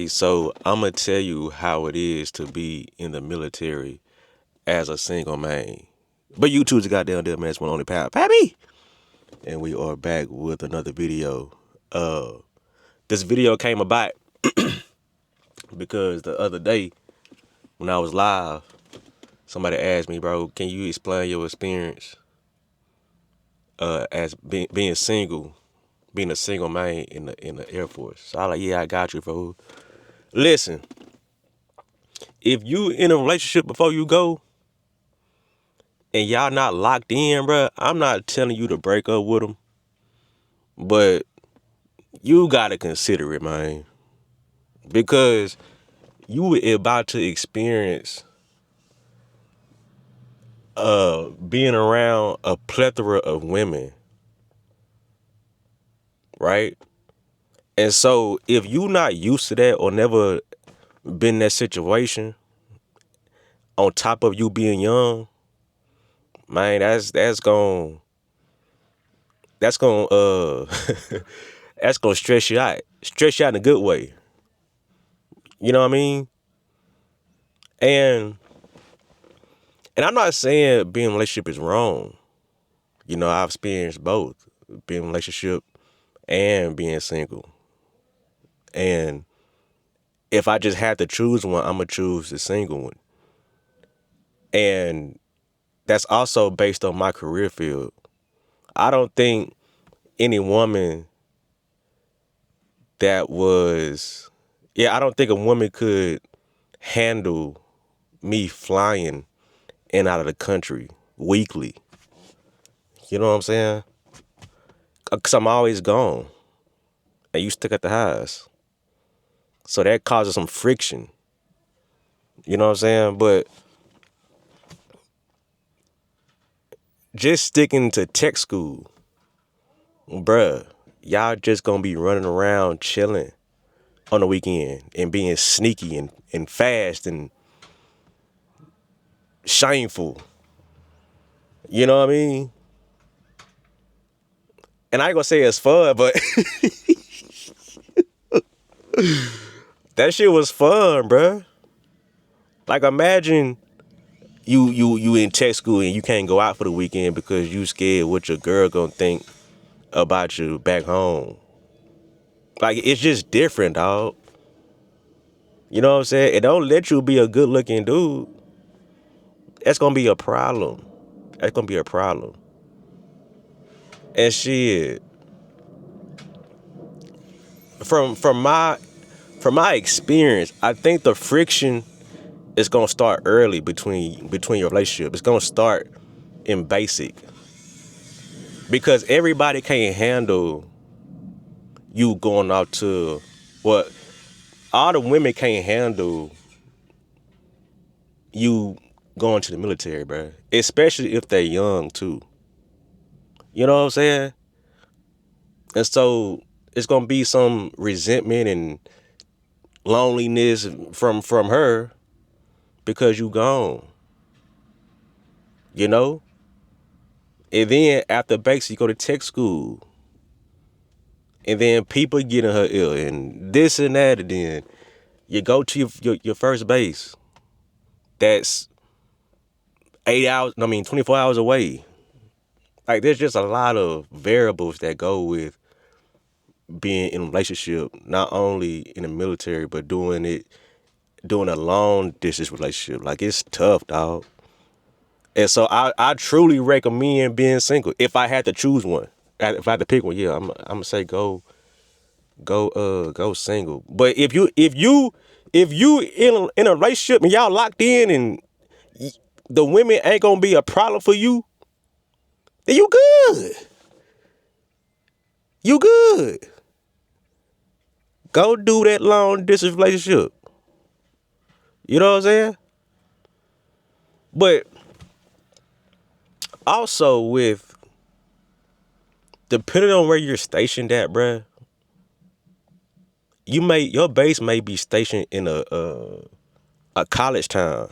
So I'm gonna tell you how it is to be in the military as a single man. But you two's a goddamn dead man's one only Pappy. And we are back with another video. This video came about because the other day when I was live, somebody asked me, bro, can you explain your experience as being single, being a single man in the Air Force? So I like, yeah, I got you, bro. Listen, if you in a relationship before you go and y'all not locked in, bro, I'm not telling you to break up with them, but you gotta consider it, man, because you about to experience being around a plethora of women, right? And so if you not used to that or never been in that situation, on top of you being young, man, that's gonna that's gonna stress you out in a good way. You know what I mean? And and I'm not saying being in a relationship is wrong. You know, I've experienced both, being in a relationship and being single. And if I just had to choose one, I'm gonna choose the single one. And that's also based on my career field. I don't think any woman that was, yeah, I don't think a woman could handle me flying in and out of the country weekly. You know what I'm saying? Because I'm always gone and you stuck at the house. So that causes some friction. You know what I'm saying? But just sticking to tech school, bruh, y'all just gonna be running around chilling on the weekend and being sneaky and fast and shameful. You know what I mean? And I ain't gonna say it's fun, but that shit was fun, bruh. Like imagine you in tech school and you can't go out for the weekend because you scared what your girl gonna think about you back home. Like it's just different, dog. You know what I'm saying? It don't let you be a good looking dude. That's gonna be a problem. That's gonna be a problem. And shit, from my experience, I think the friction is gonna start early between your relationship. It's gonna start in basic because everybody can't handle you going out to what all the women can't handle you going to the military, bro. Especially if they're young too. You know what I'm saying? And so it's gonna be some resentment and loneliness from her because you gone. You know? And then after basic, you go to tech school. And then people get in her ear and this and that. And then you go to your first base. That's 8 hours, 24 hours away. Like there's just a lot of variables that go with being in a relationship, not only in the military, but doing a long distance relationship. Like it's tough, dog. And so I truly recommend being single. If I had to choose one, if I had to pick one, yeah, I'm gonna say go single. But if you in a relationship and y'all locked in and the women ain't gonna be a problem for you, then you good. You good. Go do that long distance relationship. You know what I'm saying? But also with depending on where you're stationed at, bruh, your base may be stationed in a college town.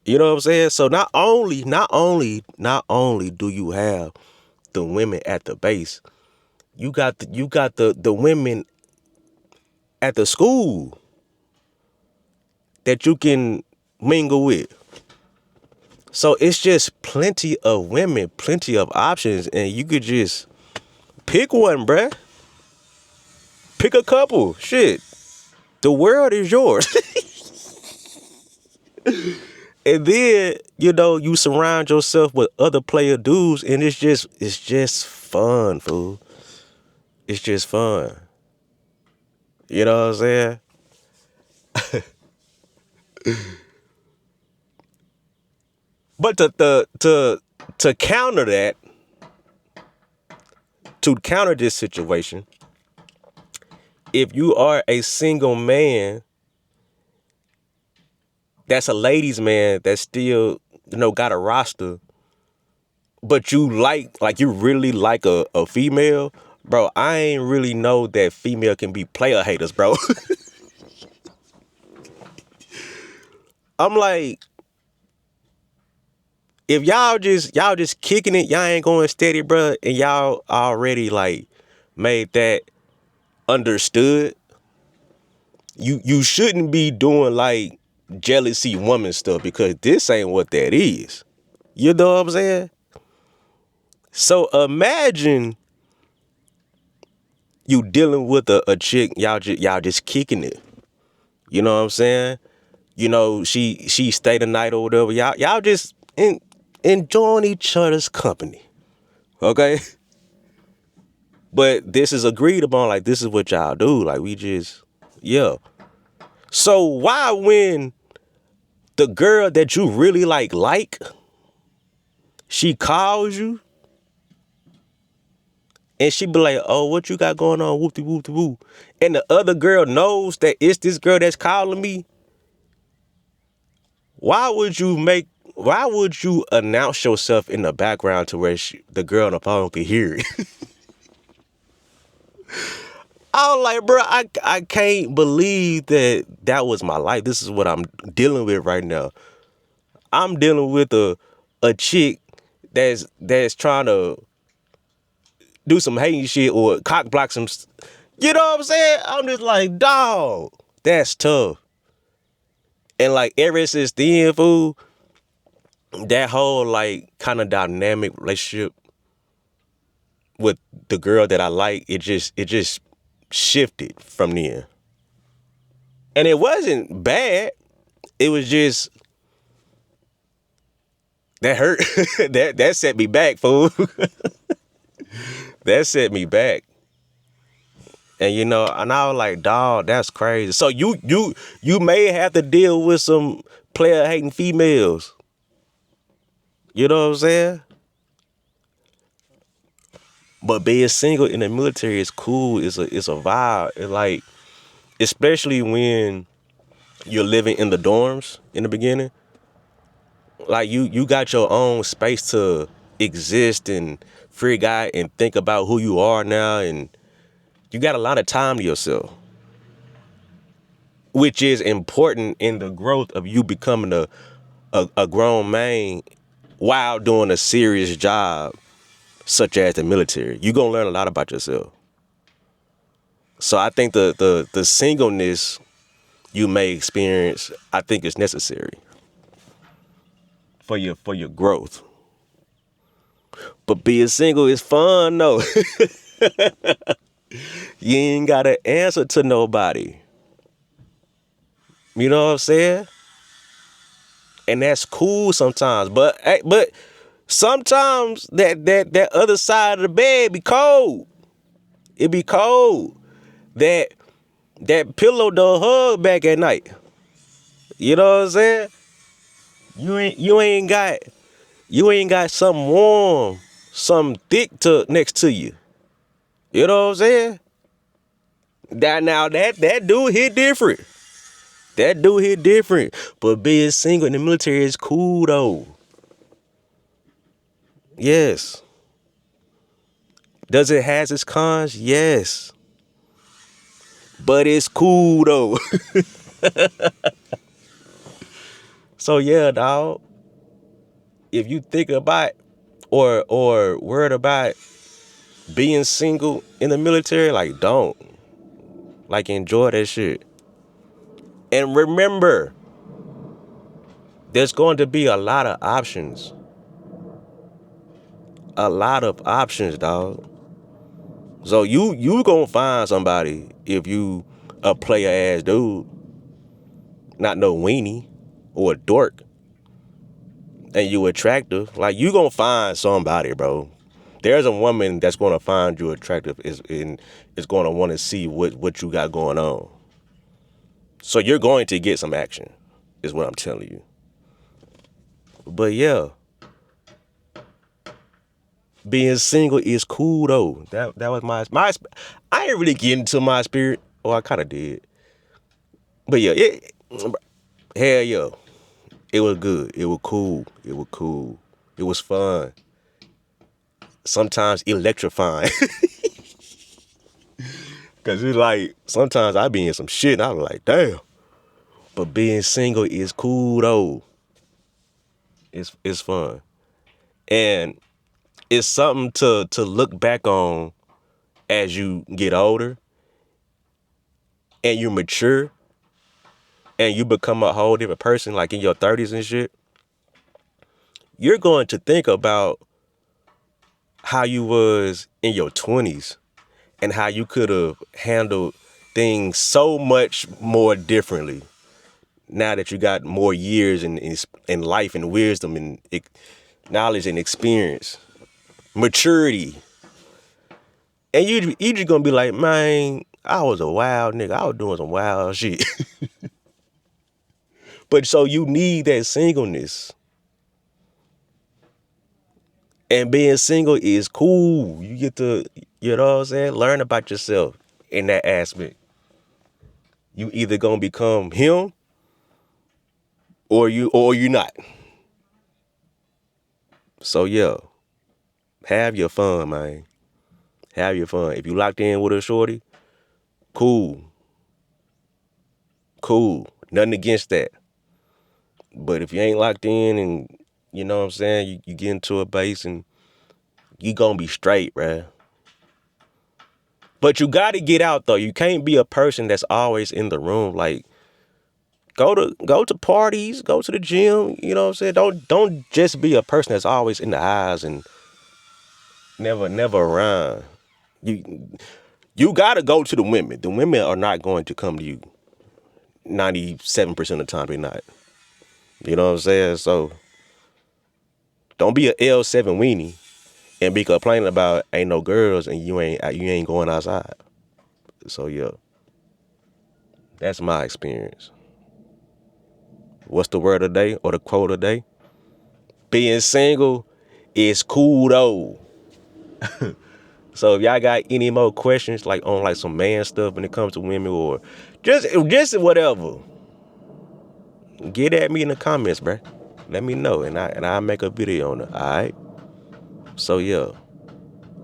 You know what I'm saying? So not only do you have the women at the base, you got the women at the school that you can mingle with. So it's just plenty of women, plenty of options, and you could just pick one, bruh. Pick a couple. Shit. The world is yours. And then, you surround yourself with other player dudes, and it's just fun, fool. It's just fun. You know what I'm saying? But to counter that, to counter this situation, if you are a single man that's a ladies man that still, got a roster, but you you really like a female, bro, I ain't really know that female can be player haters, bro. I'm like, if y'all just kicking it, y'all ain't going steady, bro, and y'all already like made that understood, you shouldn't be doing like jealousy woman stuff, because this ain't what that is. You know what I'm saying? So imagine you dealing with a chick, y'all just kicking it. You know what I'm saying? She stay the night or whatever. Y'all just enjoying each other's company. Okay? But this is agreed upon, like this is what y'all do. Like we just, yeah. So why, when the girl that you really like, she calls you and she be like, oh, what you got going on? Whoop de whoop de whoop. And the other girl knows that it's this girl that's calling me. Why would you announce yourself in the background to where the girl on the phone could hear it? I was like, bro, I can't believe that was my life. This is what I'm dealing with right now. I'm dealing with a chick that's trying to do some hating shit or cock block some. You know what I'm saying? I'm just like, dog, that's tough. And like ever since then, fool, that whole like kind of dynamic relationship with the girl that I like, it just shifted from then. And it wasn't bad. It was just that hurt. that set me back, fool. That set me back. And and I was like, dog, that's crazy. So you may have to deal with some player hating females. You know what I'm saying? But being single in the military is cool. It's a vibe. It's like, especially when you're living in the dorms in the beginning. Like you got your own space to exist and free guy and think about who you are now, and you got a lot of time to yourself, which is important in the growth of you becoming a grown man while doing a serious job such as the military. You're gonna learn a lot about yourself. So I think the singleness you may experience, I think, is necessary for your growth. But being single is fun though. You ain't gotta answer to nobody. You know what I'm saying? And that's cool sometimes. But sometimes that other side of the bed be cold. It be cold. That pillow don't hug back at night. You know what I'm saying? You ain't got something warm, something thick next to you. You know what I'm saying? That do hit different. That do hit different. But being single in the military is cool though. Yes. Does it has its cons? Yes. But it's cool though. So yeah, dog. If you think about or worried about being single in the military, like don't. Like, enjoy that shit. And remember, there's going to be a lot of options. A lot of options, dog. So you gonna find somebody if you a player ass dude, not no weenie or a dork, and you attractive. Like, you gonna find somebody, bro. There's a woman that's gonna find you attractive is gonna want to see what you got going on. So you're going to get some action, is what I'm telling you. But yeah, being single is cool though. That was my. I ain't really getting to my spirit. Oh, I kind of did. But yeah, hell yeah, it was good. It was cool. It was cool. It was fun. Sometimes electrifying. Cause it's like sometimes I be in some shit and I was like, damn. But being single is cool though. It's fun. And it's something to look back on as you get older and you mature and you become a whole different person, like in your 30s and shit. You're going to think about how you was in your 20s and how you could have handled things so much more differently now that you got more years in life and wisdom and knowledge and experience, maturity. And you just gonna be like, man, I was a wild nigga. I was doing some wild shit. But so you need that singleness. And being single is cool. You get to, you know what I'm saying, learn about yourself in that aspect. You either gonna become him or you not. So yeah, have your fun, man. Have your fun. If you locked in with a shorty, cool. Cool. Nothing against that. But if you ain't locked in and, you know what I'm saying, you get into a base and you gonna be straight, bruh. But you gotta get out though. You can't be a person that's always in the room. Like, go to parties, go to the gym, you know what I'm saying? Don't just be a person that's always in the eyes and never around. You gotta go to the women. The women are not going to come to you. 97% of the time they're not. You know what I'm saying? So don't be a L7 weenie and be complaining about ain't no girls and you ain't going outside. So yeah, that's my experience. What's the word of the day or the quote of the day? Being single is cool though. So if y'all got any more questions like on like some man stuff when it comes to women or just whatever, get at me in the comments, bruh. Let me know and I'll make a video on it. Alright? So yeah.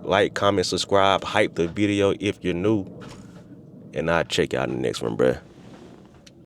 Like, comment, subscribe, hype the video if you're new. And I'll check y'all in the next one, bruh.